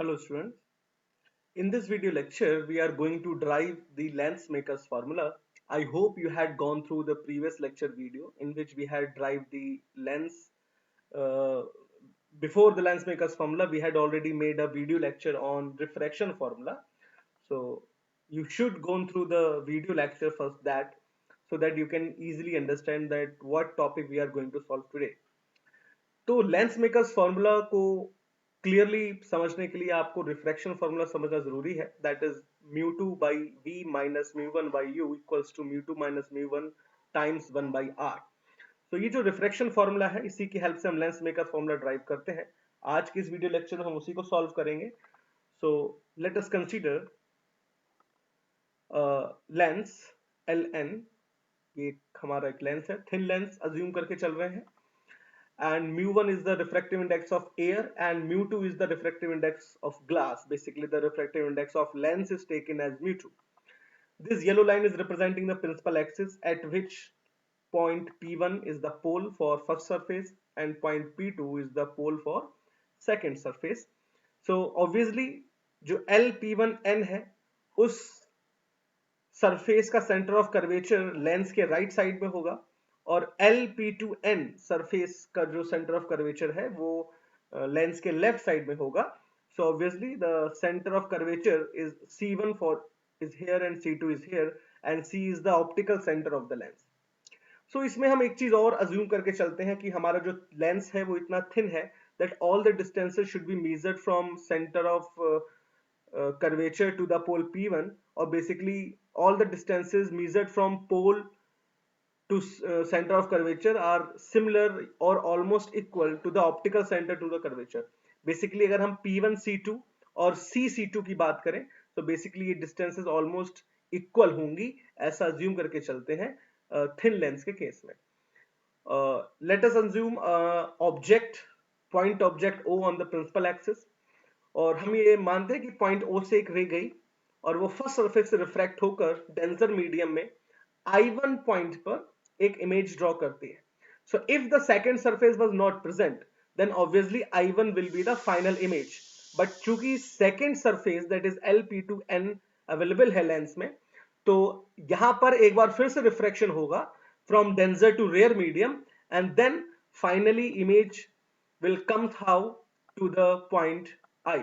Hello students. In this video lecture, we are going to derive the lens maker's formula. I hope you had gone through the previous lecture video in which we had derived the lens. Uh, Before the lens maker's formula, we had already made a video lecture on refraction formula. So you should go through the video lecture first that so that you can easily understand that what topic we are going to solve today. तो lens makers formula को clearly समझने के लिए आपको refraction formula समझना जरूरी है that is mu two by v minus mu one by u equals to mu two minus mu one times one by r. तो ये जो रिफ्रैक्शन फार्मूला है इसी की हेल्प से हम लेंस मेकर फार्मूला ड्राइव करते हैं। आज की इस वीडियो लेक्चर में हम उसी को सॉल्व करेंगे। So let us consider lens L N, ये हमारा एक लेंस है, थिन लेंस अज्यूम करके चल रहे हैं and mu1 is the refractive index of air and mu2 is the refractive index of glass. Basically the refractive index of lens is taken as mu2. This yellow line is representing the principal axis at which point P1 is the pole for first surface and point P2 is the pole for second surface. So obviously जो LP1N है उस surface का centre of curvature lens के right side में होगा और LP2N surface का जो सेंटर ऑफ कर्वेचर है वो लेंस के लेफ्ट साइड में होगा। So obviously the centre of curvature is C1 for is here and C2 is here and C is the optical centre of the lens. So इसमें हम एक चीज और अज्यूम करके चलते हैं कि हमारा जो लेंस है वो इतना थिन है that all the distances should be measured from centre of curvature to the pole P1, or basically all the distances measured from pole to center of curvature are similar or almost equal to the optical center to the curvature. Basically अगर हम P1 C2 और C C2 की बात करें तो basically ये distances almost equal होंगी, ऐसा assume करके चलते हैं thin lens के केस में। Let us assume point object O on the principal axis और हम ये मानते हैं कि पॉइंट ओ से एक रे गई और वो फर्स्ट सरफेस से रिफ्रैक्ट होकर डेंसर मीडियम में I1 पॉइंट पर एक इमेज ड्रॉ करती है। So if the second surface was not present then obviously I1 will be the final image, but चूंकि second surface that is LP2N available है lens में तो यहां पर एक बार फिर से रिफ्रैक्शन होगा from denser to rare medium and then finally image will come how to the point I.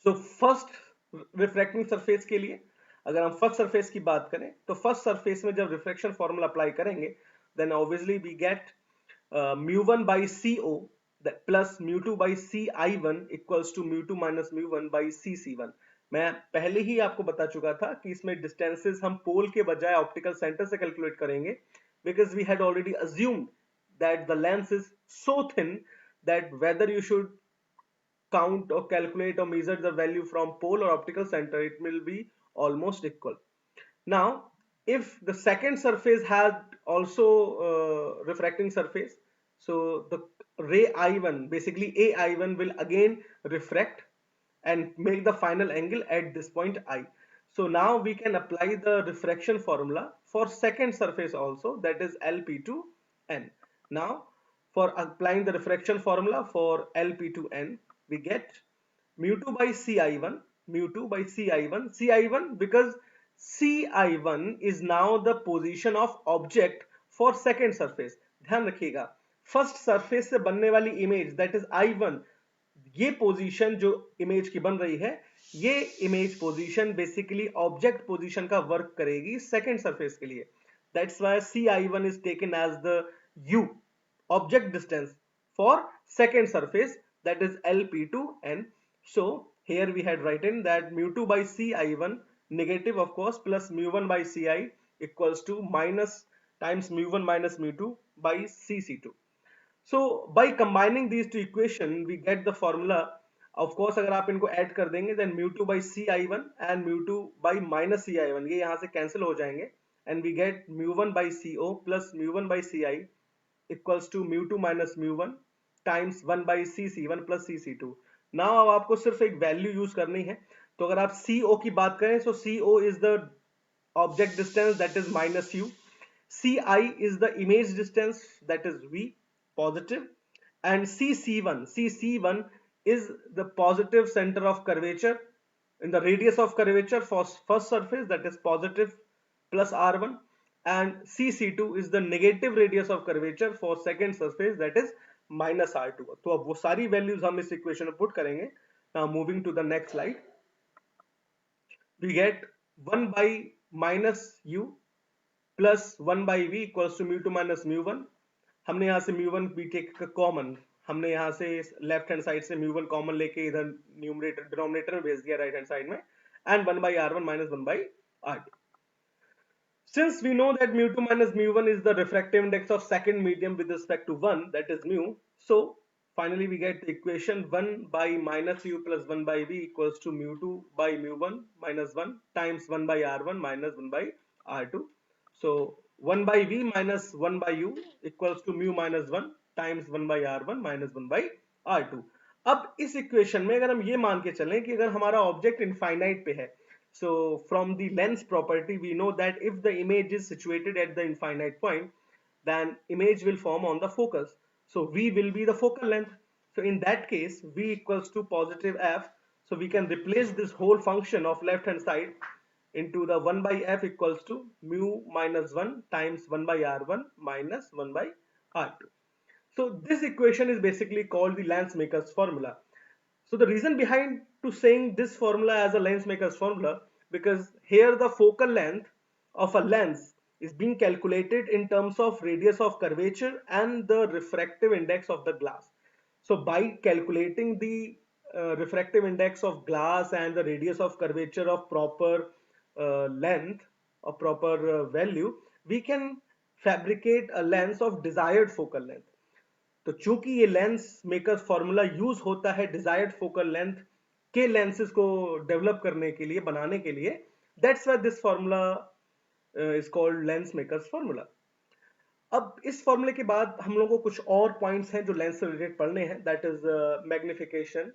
So first refracting surface के लिए अगर हम फर्स्ट सरफेस की बात करें तो फर्स्ट सरफेस में जब रिफ्रैक्शन फॉर्मूला अप्लाई करेंगे then obviously we get mu1 by CO plus mu2 by CI1 equals to mu2 minus mu1 by CC1। मैं पहले ही आपको बता चुका था कि इसमें डिस्टेंसेस हम पोल के बजाय ऑप्टिकल सेंटर से कैलकुलेट करेंगे because we had already assumed that the lens is so thin that whether you should count or calculate or measure the value from pole or optical center, it will be almost equal. Now if the second surface had also refracting surface, so the ray I1 basically AI1 will again refract and make the final angle at this point I. So now we can apply the refraction formula for second surface also, that is LP2N. Now for applying the refraction formula for LP2N we get mu2 by Ci1, mu2 by Ci1 because Ci1 is now the position of object for second surface। ध्यान रखिएगा first surface से बनने वाली image that is I1, ये position जो image की बन रही है ये image position basically object position का वर्क करेगी सेकंड सरफेस के लिए। That's why Ci1 is taken as the U object distance for second surface, that is LP2N. So here we had written that mu2 by Ci1 negative of course plus mu1 by Ci equals to minus times mu1 minus mu2 by Cc2. So by combining these two equation we get the formula। of course अगर आप इनको add कर देंगे then mu2 by Ci1 and mu2 by minus Ci1 ये यहाँ से cancel हो जाएंगे and we get mu1 by Co plus mu1 by Ci equals to mu2 minus mu1 times 1 by Cc1 plus Cc2। now अब आपको सिर्फ एक value use करनी है तो अगर आप Co की बात करें so Co is the object distance that is minus U, Ci is the image distance that is V positive and Cc1 is the positive center of curvature in the radius of curvature for first surface, that is positive plus r1, and cc2 is the negative radius of curvature for second surface, that is minus r2. तो अब वो सारी values हम इस equation में put करेंगे. Now moving to the next slide, we get 1 by minus u plus 1 by v equals to mu2 minus mu1. हमने यहाँ से mu1 भी टेक कॉमन, हमने यहाँ से लेफ्ट हैंड साइड से mu1 कॉमन लेके इधर न्यूमरेटर डिनोमिनेटर में भेज दिया राइट हैंड साइड में, and 1 by r1 minus 1 by r2. Since we know that mu2 minus mu1 is the refractive index of second medium with respect to 1, that is mu, so finally we get the equation 1 by minus u plus 1 by v equals to mu2 by mu1 minus 1 times 1 by r1 minus 1 by r2. So 1 by v minus 1 by u equals to mu minus 1 times 1 by r1 minus 1 by r2. अब इस equation में अगर हम ये मान के चलें कि अगर हमारा ऑब्जेक्ट इनफाइनाइट पे है, so from the lens property we know that if the image is situated at the infinite point, then image will form on the focus. So v will be the focal length. So in that case v equals to positive f. So we can replace this whole function of left hand side into the 1 by f equals to mu minus 1 times 1 by r1 minus 1 by r2. So this equation is basically called the Lensmaker's formula. So the reason behind to saying this formula as a Lensmaker's formula, because here the focal length of a lens is being calculated in terms of radius of curvature and the refractive index of the glass. So by calculating the refractive index of glass and the radius of curvature of proper length or proper value, we can fabricate a lens of desired focal length. तो चूंकि ये lens maker formula use होता है desired focal length के lenses को develop करने के लिए, बनाने के लिए, that's why this formula is called lens makers formula. अब इस फॉर्मूले के बाद हम लोगों को कुछ और पॉइंट्स हैं जो लेंस से रिलेटेड पढ़ने हैं, that is magnification,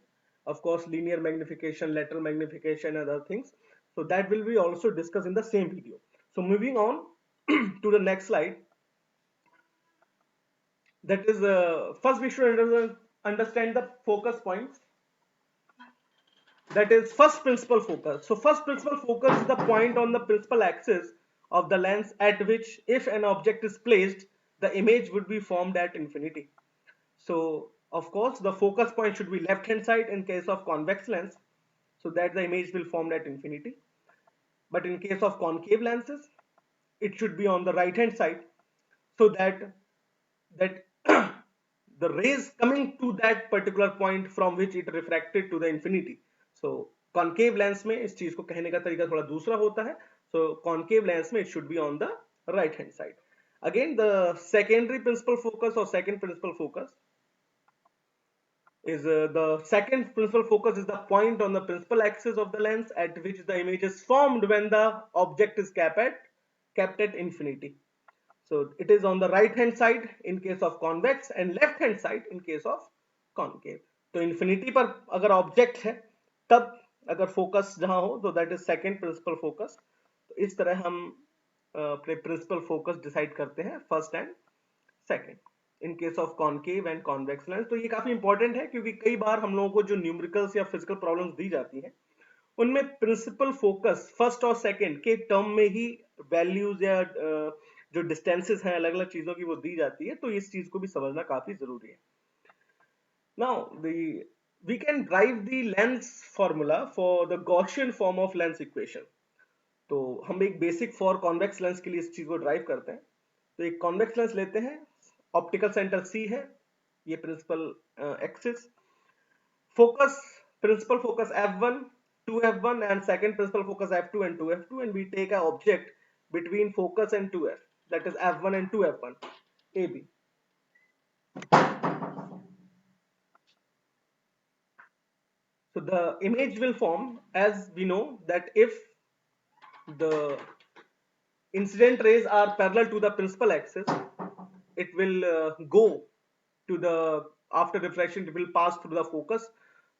of course linear magnification, lateral magnification and other things. So that will be also discussed in the same video. So moving on to the next slide, that is first we should understand the focus points, that is first principal focus. So first principal focus is the point on the principal axis of the lens at which if an object is placed the image would be formed at infinity. So of course the focus point should be left hand side in case of convex lens, so that the image will form at infinity, but in case of concave lenses it should be on the right hand side, so that the rays coming to that particular point from which it refracted to the infinity. So concave lens में इस चीज को कहने का तरीका थोड़ा दूसरा होता है. So concave lens में it should be on the right hand side. Again the secondary principal focus or second principal focus is the second principal focus is the point on the principal axis of the lens at which the image is formed when the object is kept at infinity. So it is on the right hand side in case of convex and left hand side in case of concave. तो infinity पर अगर object है तब अगर focus जहाँ हो तो that is second principal focus. तो इस तरह हम अपने principal focus decide करते हैं first and second in case of concave and convex lens. तो ये काफी important है क्योंकि कई बार हम लोगों को जो numericals या physical problems दी जाती हैं उनमें principal focus first और second के term में ही values या जो डिस्टेंसेस हैं अलग अलग चीजों की वो दी जाती है, तो इस चीज को भी समझना काफी जरूरी है. Now we can derive the lens formula for the Gaussian form of lens equation. तो हम एक बेसिक फॉर कॉन्वेक्स लेंस के लिए इस चीज को ड्राइव करते हैं. तो एक कॉन्वेक्स लेंस लेते हैं, ऑप्टिकल सेंटर C है, ये principal axis, focus principal focus f1 2f1 and second principal focus f2 and 2f2, and we take an object between focus and 2f, that is f1 and 2f1 AB. So the image will form, as we know that if the incident rays are parallel to the principal axis, it will go to the, after reflection it will pass through the focus.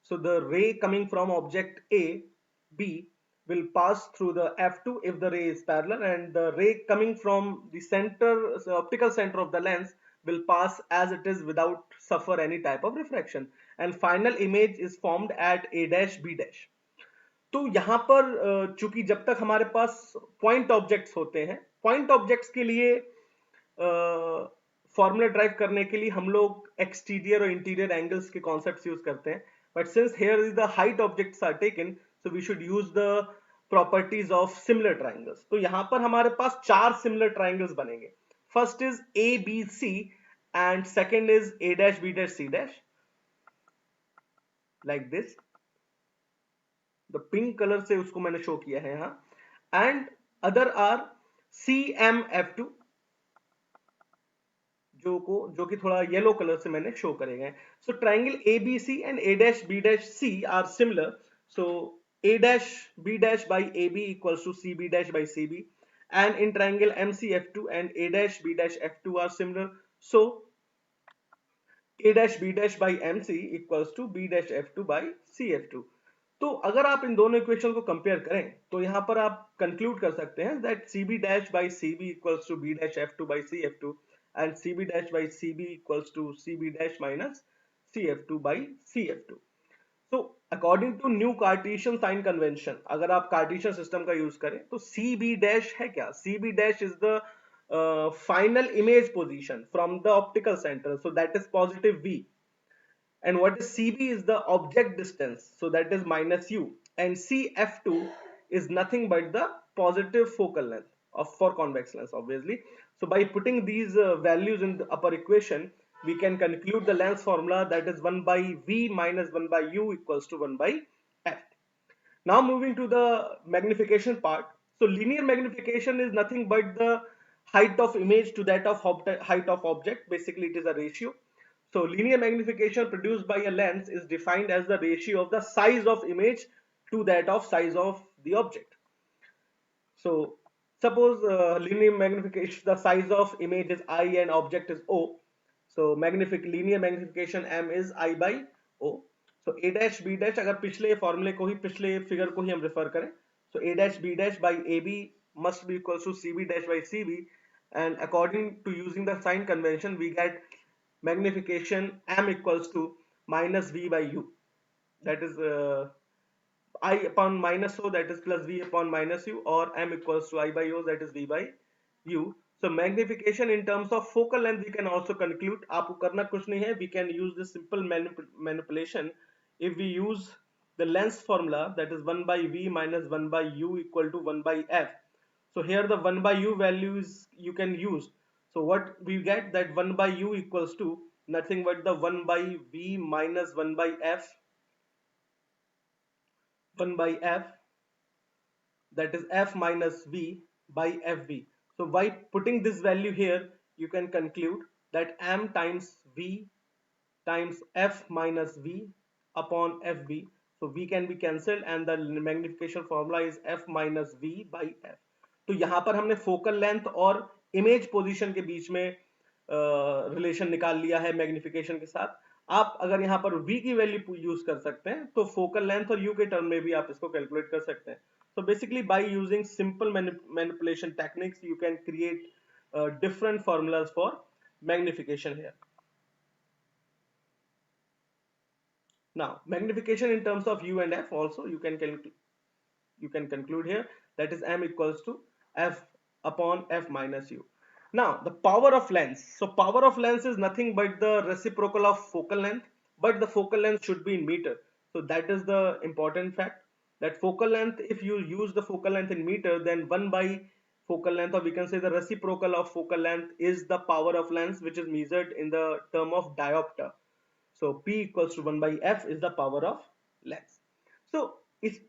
So the ray coming from object A, B will pass through the f2 if the ray is parallel, and the ray coming from the center, so optical center of the lens will pass as it is without suffer any type of refraction, and final image is formed at a dash b dash. तो यहाँ पर चूंकि जब तक हमारे पास point objects होते हैं, point objects के लिए फॉर्मूला ड्राइव करने के लिए हम लोग एक्सटीरियर और इंटीरियर एंगल्स के कॉन्सेप्ट्स यूज करते हैं, but since here is the height objects are taken, so we should use the properties of similar triangles. तो यहाँ पर हमारे पास 4 सिमिलर ट्राइंगल्स बनेंगे. First is A B C and second is A dash B dash C dash, like this. The pink colour से उसको मैंने show किया है यहाँ. And other are C M F two, जो कि थोड़ा येलो कलर से मैंने शो करे गए. So triangle A B C and A dash B dash C are similar. So A dash B dash by A B equals to C B dash by C B, and in triangle MCF2 and A dash B dash F2 are similar. So A dash B dash by MC equals to B dash F2 by CF2. तो अगर आप इन दोनों equation को compare करें तो यहाँ पर आप कंक्लूड कर सकते हैं that CB dash by CB equals to B dash F2 by CF2 and CB dash by CB equals to CB dash minus CF2 by CF2. तो according to new Cartesian sign convention, अगर आप Cartesian system का use करें तो सी B dash है क्या? C B dash is the final image position from the optical centre, so that is positive v. And what is CB is the object distance, so that is minus u, and CF2 is nothing but the positive focal length of for convex lens, obviously. So by putting these values in the upper equation, we can conclude the length formula, that is 1 by v minus 1 by u equals to 1 by f. Now moving to the magnification part. So linear magnification is nothing but the height of image to that of height of object. Basically it is a ratio. So linear magnification produced by a lens is defined as the ratio of the size of image to that of size of the object. So suppose linear magnification, the size of image is I and object is O. So linear magnification m is I by O. So A dash B dash, अगर पिछले फॉर्मूले को ही, पिछले figure को ही हम refer करें, so A dash B dash by AB must be equals to CB dash by CB, and according to using the sign convention we get magnification m equals to minus v by u, that is I upon minus o, that is plus v upon minus u, or m equals to I by o, that is v by u. So magnification in terms of focal length we can also conclude. आपको करना कुछ नहीं है, we can use this simple manipulation. If we use the lens formula, that is 1 by v minus 1 by u equal to 1 by f. So here the 1 by u values you can use. So what we get, that 1 by u equals to nothing but the 1 by v minus 1 by f, 1 by f, that is f minus v by fv. So by putting this value here, you can conclude that m times v times f minus v upon fv. So v can be cancelled and the magnification formula is f minus v by f. तो यहाँ पर हमने focal length और image position के बीच में relation निकाल लिया है मैग्निफिकेशन के साथ. आप अगर यहाँ पर v की वैल्यू यूज कर सकते हैं तो फोकल लेंथ और u के टर्म में भी आप इसको कैलकुलेट कर सकते हैं. So basically by using simple manipulation techniques you can create different formulas for magnification here. Now magnification in terms of u and f also you can conclude here, that is m equals to f upon f minus u. Now the power of lens. So power of lens is nothing but the reciprocal of focal length, but the focal length should be in meter. So that is the important fact, that focal length, if you use the focal length in meter, then 1 by focal length, or we can say the reciprocal of focal length, is the power of lens, which is measured in the term of diopter. So P equals to 1 by F is the power of lens. So if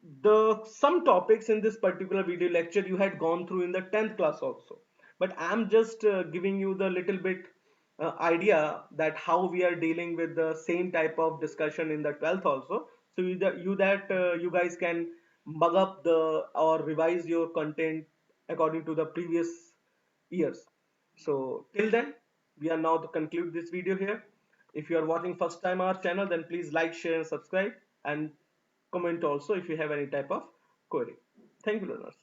some topics in this particular video lecture you had gone through in the 10th class also, but I'm just giving you the little bit idea that how we are dealing with the same type of discussion in the 12th also. So you guys can mug up or revise your content according to the previous years. So till then, we are now to conclude this video here. If you are watching first time our channel, then please like, share and subscribe, and comment also if you have any type of query. Thank you, learners.